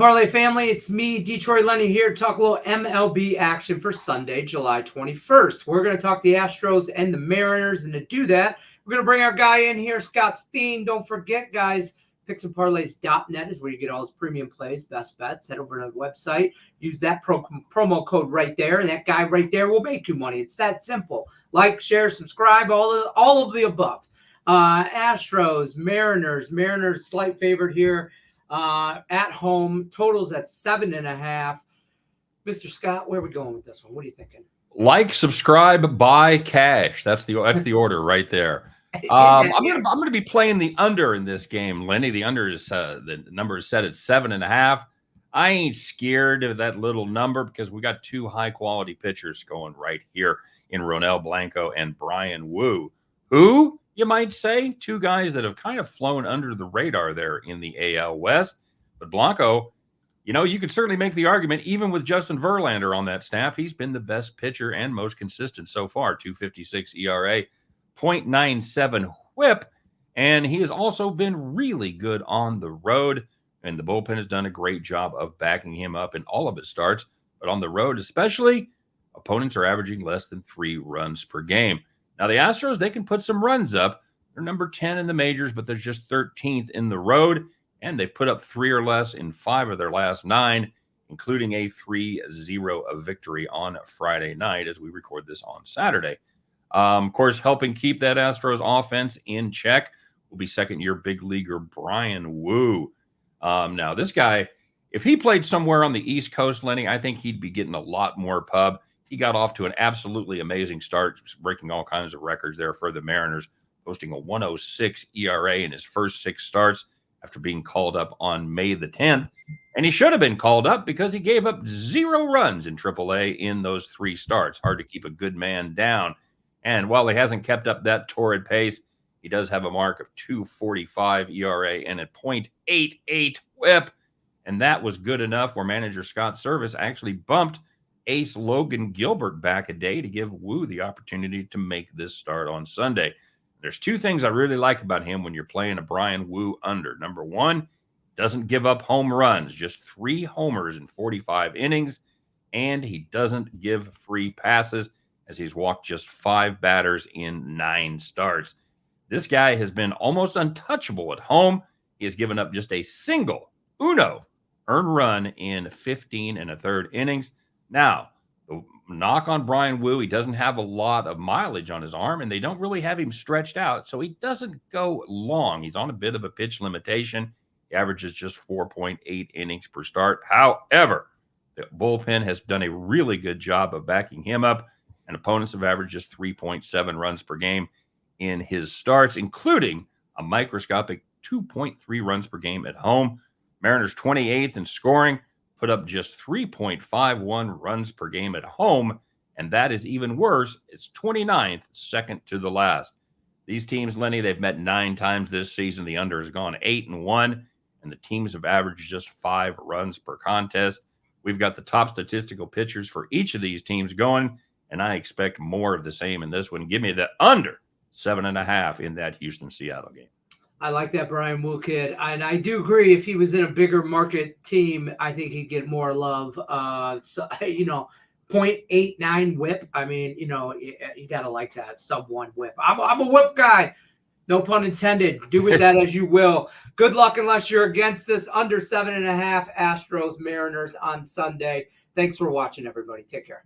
Parlay family, it's me, Detroit Lenny, here to talk a little MLB action for Sunday, July 21st. We're going to talk the Astros and the Mariners, and to do that, we're going to bring our guy in here, Scott Steen. Don't forget, guys, picksandparlays.net is where you get all his premium plays, best bets. Head over to the website, use that promo code right there, and that guy right there will make you money. It's that simple. Like, share, subscribe, all of the above. Astros, Mariners slight favorite here. At home, totals at 7.5. Mr. Scott, where are we going with this one? What are you thinking? Like, subscribe, buy, cash. That's the order right there. I'm gonna be playing the under in this game, Lenny. The under is the number is set at 7.5. I ain't scared of that little number because we got two high quality pitchers going right here in Ronel Blanco and Brian Wu. Who, you might say, two guys that have kind of flown under the radar there in the AL West. But Blanco, you could certainly make the argument, even with Justin Verlander on that staff, he's been the best pitcher and most consistent so far. 2.56 ERA, 0.97 whip, and he has also been really good on the road. And the bullpen has done a great job of backing him up in all of his starts. But on the road especially, opponents are averaging less than 3 runs per game. Now, the Astros, they can put some runs up. They're number 10 in the majors, but they're just 13th in the road. And they put up 3 or less in 5 of their last 9, including a 3-0 victory on Friday night as we record this on Saturday. Of course, helping keep that Astros offense in check will be second-year big leaguer Brian Wu. Now, this guy, if he played somewhere on the East Coast, Lenny, I think he'd be getting a lot more pub. He got off to an absolutely amazing start, breaking all kinds of records there for the Mariners, posting a 1.06 ERA in his first 6 starts after being called up on May the 10th. And he should have been called up because he gave up 0 runs in AAA in those 3 starts. Hard to keep a good man down. And while he hasn't kept up that torrid pace, he does have a mark of 2.45 ERA and a 0.88 whip. And that was good enough where manager Scott Service actually bumped ace Logan Gilbert back a day to give Wu the opportunity to make this start on Sunday. There's 2 things I really like about him when you're playing a Brian Wu under. Number 1, doesn't give up home runs, just 3 homers in 45 innings, and he doesn't give free passes as he's walked just 5 batters in 9 starts. This guy has been almost untouchable at home. He has given up just a single earned run in 15 1/3 innings. Now, the knock on Brian Wu, he doesn't have a lot of mileage on his arm, and they don't really have him stretched out, so he doesn't go long. He's on a bit of a pitch limitation. He averages just 4.8 innings per start. However, the bullpen has done a really good job of backing him up, and opponents have averaged just 3.7 runs per game in his starts, including a microscopic 2.3 runs per game at home. Mariners 28th in scoring, put up just 3.51 runs per game at home, and that is even worse. It's 29th, second to the last. These teams, Lenny, they've met 9 times this season. The under has gone 8-1, and the teams have averaged just 5 runs per contest. We've got the top statistical pitchers for each of these teams going, and I expect more of the same in this one. Give me the under 7.5 in that Houston-Seattle game. I like that Brian Wu kid, and I do agree. If he was in a bigger market team, I think he'd get more love. 0.89 whip. I mean, you gotta like that sub-1 whip. I'm a whip guy. No pun intended. Do with that as you will. Good luck unless you're against this. Under 7.5 Astros Mariners on Sunday. Thanks for watching, everybody. Take care.